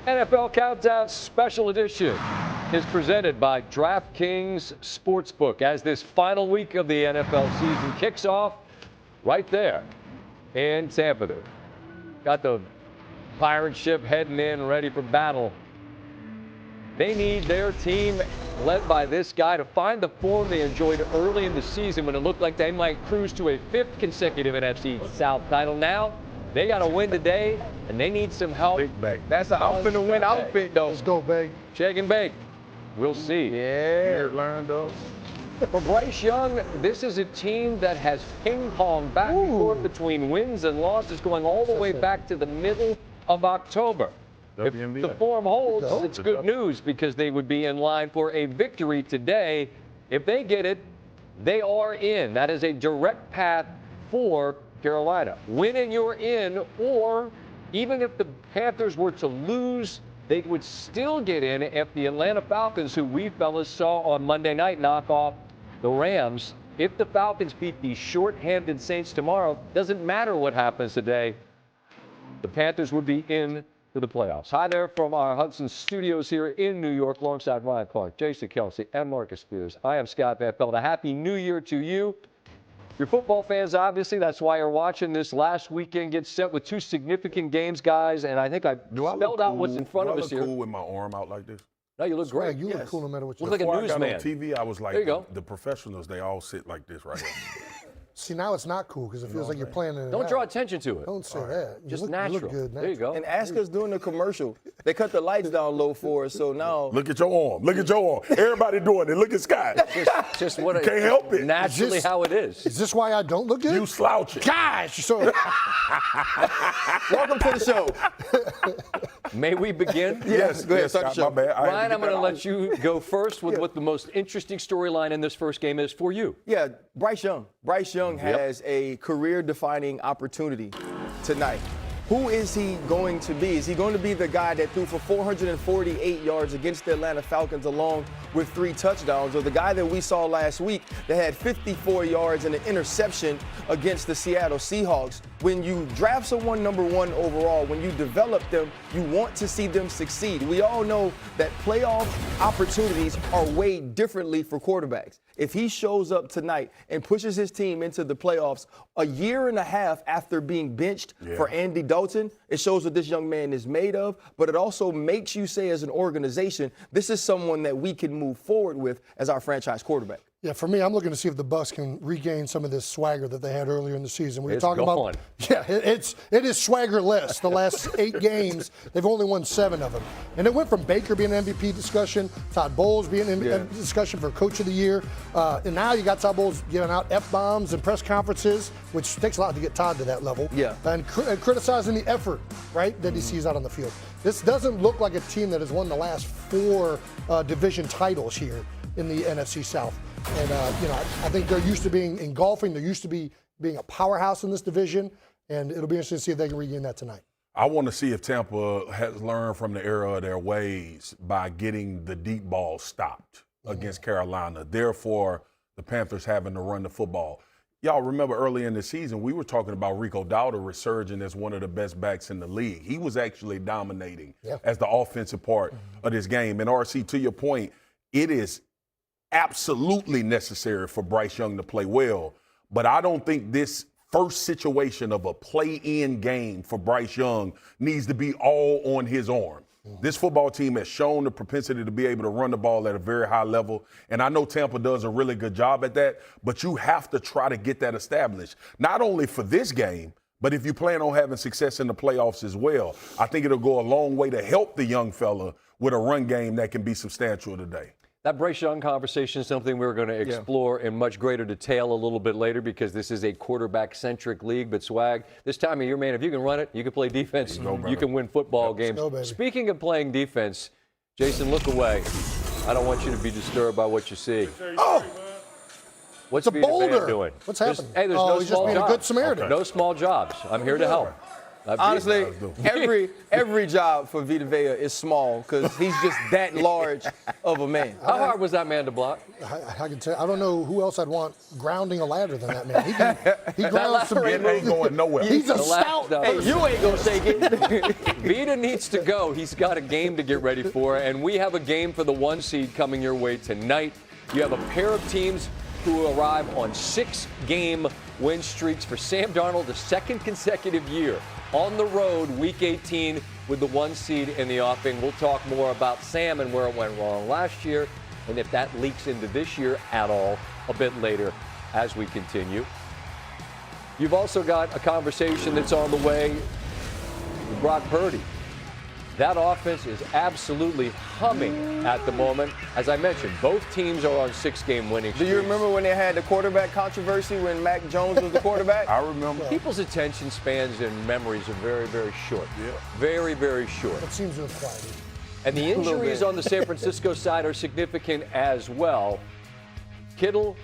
NFL Countdown Special Edition is presented by DraftKings Sportsbook as this final week of the NFL season kicks off right there in Tampa. Got the pirate ship heading in, ready for battle. They need their team, led by this guy, to find the form they enjoyed early in the season when it looked like they might cruise to a fifth consecutive NFC South title. Now, they got to win today, and they need some help. Big bag. That's an I'm finna win outfit, though. Let's go, babe. Shake and bake. We'll see. Yeah, learn those. For Bryce Young, this is a team that has ping-ponged back and forth between wins and losses going all the way back to the middle of October. If the form holds, it's good news because they would be in line for a victory today. If they get it, they are in. That is a direct path for Carolina. Win and you're in, or even if the Panthers were to lose, they would still get in if the Atlanta Falcons, who we fellas saw on Monday night knock off the Rams. If the Falcons beat the short-handed Saints tomorrow, doesn't matter what happens today, the Panthers would be in to the playoffs. Hi there from our Hudson studios here in New York, alongside Ryan Clark, Jason Kelce, and Marcus Spears. I am Scott Van Pelt. A happy New Year to you. You're football fans, obviously. That's why you're watching this last weekend get set with two significant games, guys. And I think I spelled out what's in front of us here. Do I look cool with my arm out like this? No, you look great. You look cool no matter what you look. Like a newsman. On TV, I was like, there you go. The professionals, they all sit like this right here. See, now it's not cool because it feels like you're playing in. Don't draw attention to it. Don't say that. Just natural. natural. You look good, there you go. And ask us during the commercial. They cut the lights down low for us, so now. Look at your arm. Look at your arm. Everybody doing it. Look at Scott. Just what it, can't help it. Naturally how it is. Is this why I don't look good? You slouching. Gosh, so. Welcome to the show. May we begin? Yes, go ahead. Start the show. My bad. Ryan, I'm going to let you go first with what the most interesting storyline in this first game is for you. Yeah, Bryce Young. Bryce Young has a career-defining opportunity tonight. Who is he going to be? Is he going to be the guy that threw for 448 yards against the Atlanta Falcons along with 3 touchdowns, or the guy that we saw last week that had 54 yards and an interception against the Seattle Seahawks? When you draft someone number 1 overall, when you develop them, you want to see them succeed. We all know that playoff opportunities are weighed differently for quarterbacks. If he shows up tonight and pushes his team into the playoffs a year and a half after being benched for Andy Dalton, it shows what this young man is made of, but it also makes you say as an organization, this is someone that we can move forward with as our franchise quarterback. Yeah, for me, I'm looking to see if the Bucs can regain some of this swagger that they had earlier in the season. We were It's talking gone. about, yeah, it is swaggerless. The last 8 games, they've only won 7 of them, and it went from Baker being an MVP discussion, Todd Bowles being in discussion for Coach of the Year, and now you got Todd Bowles giving out F-bombs and press conferences, which takes a lot to get Todd to that level. Yeah, and criticizing the effort, right, that he sees out on the field. This doesn't look like a team that has won the last 4 division titles here in the NFC South. And, I think they're used to being in golfing. They're used to being a powerhouse in this division. And it'll be interesting to see if they can regain that tonight. I want to see if Tampa has learned from the error of their ways by getting the deep ball stopped against Carolina. Therefore, the Panthers having to run the football. Y'all remember early in the season, we were talking about Rico Dowdle resurging as one of the best backs in the league. He was actually dominating as the offensive part of this game. And, RC, to your point, it is absolutely necessary for Bryce Young to play well, but I don't think this first situation of a play-in game for Bryce Young needs to be all on his arm. This football team has shown the propensity to be able to run the ball at a very high level, and I know Tampa does a really good job at that, but you have to try to get that established, not only for this game, but if you plan on having success in the playoffs as well. I think it'll go a long way to help the young fella with a run game that can be substantial today. That Bryce Young conversation is something we're going to explore in much greater detail a little bit later because this is a quarterback-centric league. But, Swag, this time of year, man, if you can run it, you can play defense, you can win football games. Speaking of playing defense, Jason, look away. I don't want you to be disturbed by what you see. Oh! What's it's a boulder. Doing? What's happening? There's no he's small just being jobs. a good Samaritan. No small jobs. I'm here to help. Honestly, every job for Vita Vea is small because he's just that large of a man. How hard was that man to block? I can tell. I don't know who else I'd want grounding a ladder than that man. He grounds some. It ain't going nowhere. He's a stout. Hey, you ain't gonna take it. Vita needs to go. He's got a game to get ready for, and we have a game for the 1 seed coming your way tonight. You have a pair of teams who arrive on 6-game win streaks for Sam Darnold, the second consecutive year on the road, Week 18, with the 1 seed in the offing. We'll talk more about Sam and where it went wrong last year, and if that leaks into this year at all a bit later as we continue. You've also got a conversation that's on the way with Brock Purdy. That offense is absolutely humming at the moment. As I mentioned, both teams are on 6-game winning streaks. Do you remember when they had the quarterback controversy when Mac Jones was the quarterback? I remember. People's attention spans and memories are very, very short. Yeah. Very, very short. It seems to have quieted. And the injuries on the San Francisco side are significant as well. Kittle,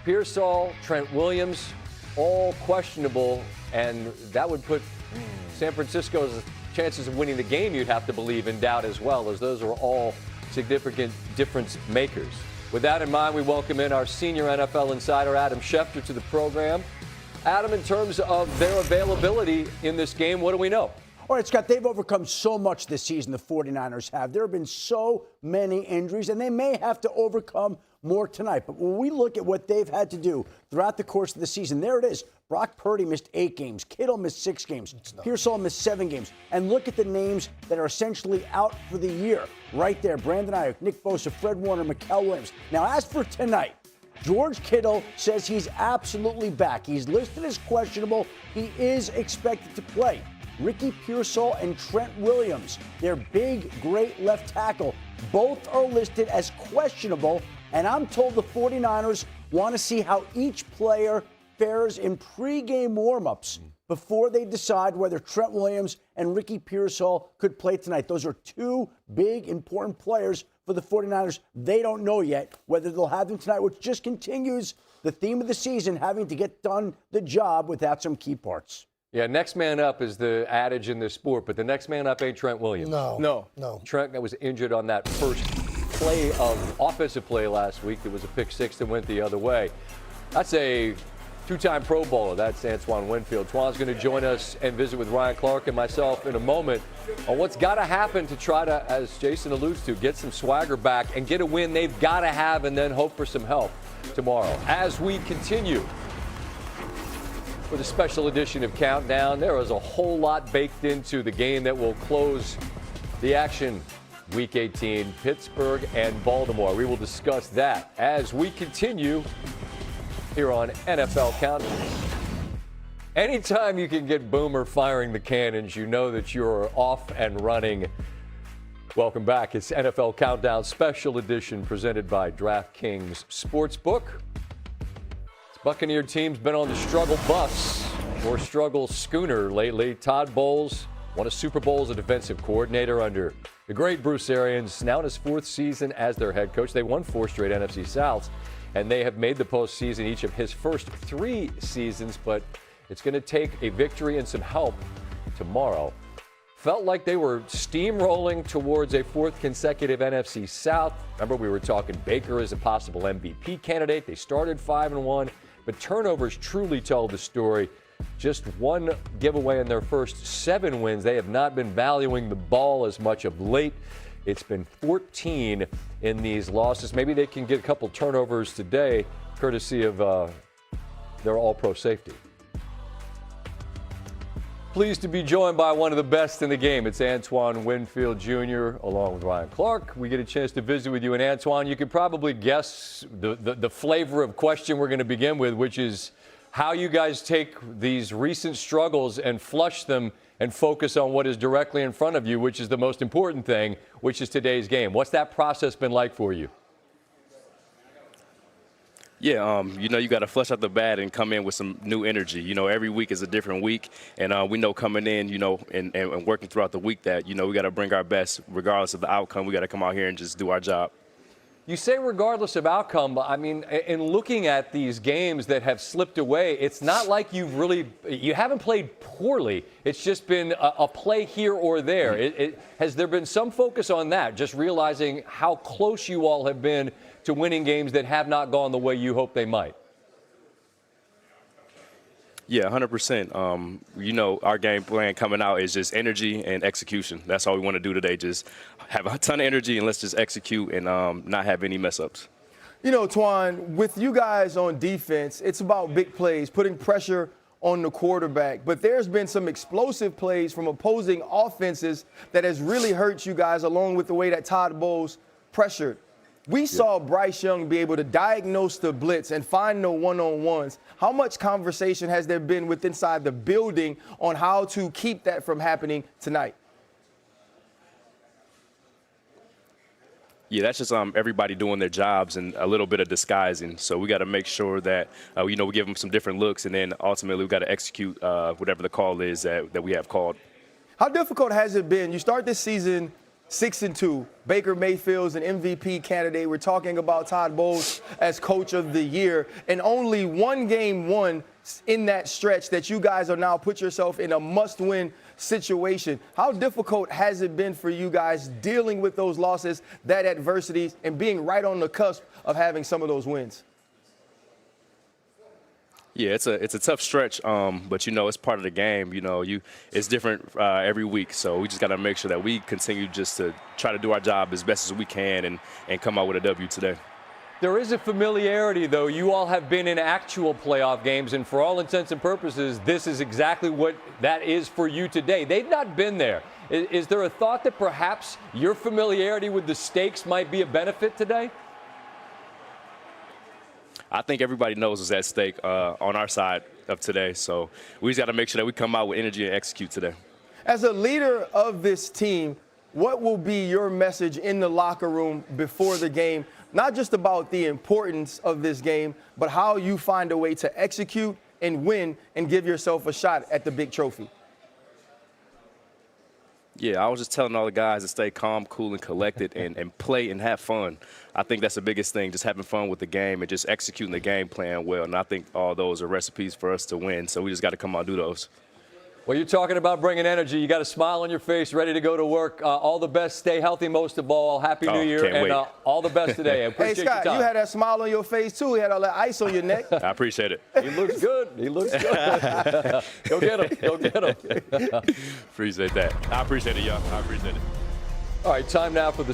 Pearsall, Trent Williams, all questionable, and that would put San Francisco's chances of winning the game, you'd have to believe, in doubt as well, as those are all significant difference makers. With that in mind, we welcome in our senior NFL insider, Adam Schefter, to the program. Adam, in terms of their availability in this game, what do we know? All right, Scott, they've overcome so much this season, the 49ers have. There have been so many injuries, and they may have to overcome more tonight. But when we look at what they've had to do throughout the course of the season, there it is. Brock Purdy missed 8 games. Kittle missed 6 games. Pearsall missed 7 games. And look at the names that are essentially out for the year. Right there, Brandon Ayuk, Nick Bosa, Fred Warner, Mikael Williams. Now, as for tonight, George Kittle says he's absolutely back. He's listed as questionable. He is expected to play. Ricky Pearsall and Trent Williams, their big, great left tackle, both are listed as questionable. And I'm told the 49ers want to see how each player fares in pregame warmups before they decide whether Trent Williams and Ricky Pearsall could play tonight. Those are 2 big, important players for the 49ers. They don't know yet whether they'll have them tonight, which just continues the theme of the season, having to get done the job without some key parts. Yeah, next man up is the adage in this sport, but the next man up ain't Trent Williams. No. Trent that was injured on that first play of offensive play last week. There was a pick 6 that went the other way. That's a 2-time Pro Bowler. That's Antoine Winfield. Twan's going to join us and visit with Ryan Clark and myself in a moment on what's got to happen to try to, as Jason alludes to, get some swagger back and get a win they've got to have and then hope for some help tomorrow. As we continue with a special edition of Countdown, there is a whole lot baked into the game that will close the action. Week 18, Pittsburgh and Baltimore. We will discuss that as we continue here on NFL Countdown. Anytime you can get Boomer firing the cannons, you know that you're off and running. Welcome back. It's NFL Countdown Special Edition presented by DraftKings Sportsbook. This Buccaneer team's been on the struggle bus or struggle schooner lately. Todd Bowles won a Super Bowl as a defensive coordinator under the great Bruce Arians, now in his 4th season as their head coach. They won 4 straight NFC Souths, and they have made the postseason each of his first 3 seasons, but it's going to take a victory and some help tomorrow. Felt like they were steamrolling towards a 4th consecutive NFC South. Remember, we were talking Baker as a possible MVP candidate. They started 5-1, but turnovers truly told the story. Just 1 giveaway in their first 7 wins. They have not been valuing the ball as much of late. It's been 14 in these losses. Maybe they can get a couple turnovers today, courtesy of their all-pro safety. Pleased to be joined by one of the best in the game. It's Antoine Winfield Jr. along with Ryan Clark. We get a chance to visit with you. And Antoine, you could probably guess the flavor of question we're going to begin with, which is how you guys take these recent struggles and flush them and focus on what is directly in front of you, which is the most important thing, which is today's game. What's that process been like for you? Yeah, you got to flush out the bad and come in with some new energy. Every week is a different week, and we know coming in, and working throughout the week that, we got to bring our best regardless of the outcome. We got to come out here and just do our job. You say regardless of outcome, but I mean, in looking at these games that have slipped away, it's not like you haven't played poorly. It's just been a play here or there. Has there been some focus on that, just realizing how close you all have been to winning games that have not gone the way you hope they might? Yeah, 100%. You know, our game plan coming out is just energy and execution. That's all we want to do today. Just have a ton of energy and let's just execute and not have any mess ups. You know, Twan, with you guys on defense, it's about big plays, putting pressure on the quarterback. But there's been some explosive plays from opposing offenses that has really hurt you guys, along with the way that Todd Bowles pressured. We saw Bryce Young be able to diagnose the blitz and find no one-on-ones. How much conversation has there been with inside the building on how to keep that from happening tonight? Yeah, that's just everybody doing their jobs and a little bit of disguising. So we got to make sure that, we give them some different looks, and then ultimately we got to execute whatever the call is that we have called. How difficult has it been? You start this season 6-2. Baker Mayfield's an MVP candidate. We're talking about Todd Bowles as coach of the year, and only one game won in that stretch that you guys are now put yourself in a must-win situation. How difficult has it been for you guys dealing with those losses, that adversity, and being right on the cusp of having some of those wins? Yeah, it's a tough stretch, but it's part of the game. It's different every week, so we just got to make sure that we continue just to try to do our job as best as we can and come out with a W today. There is a familiarity, though. You all have been in actual playoff games, and for all intents and purposes, this is exactly what that is for you today. They've not been there. Is there a thought that perhaps your familiarity with the stakes might be a benefit today? I think everybody knows what's at stake on our side of today, so we just got to make sure that we come out with energy and execute today. As a leader of this team, what will be your message in the locker room before the game? Not just about the importance of this game, but how you find a way to execute and win and give yourself a shot at the big trophy. Yeah, I was just telling all the guys to stay calm, cool, and collected and play and have fun. I think that's the biggest thing, just having fun with the game and just executing the game plan well. And I think all those are recipes for us to win, so we just got to come out and do those. Well, you're talking about bringing energy. You got a smile on your face, ready to go to work. All the best. Stay healthy, most of all. Happy New Year, and all the best today. I appreciate Hey, Scott, your time. You had that smile on your face, too. You had all that ice on your neck. I appreciate it. He looks good. He looks good. Go get him. Go get him. Appreciate that. I appreciate it, y'all. I appreciate it. All right, time now for the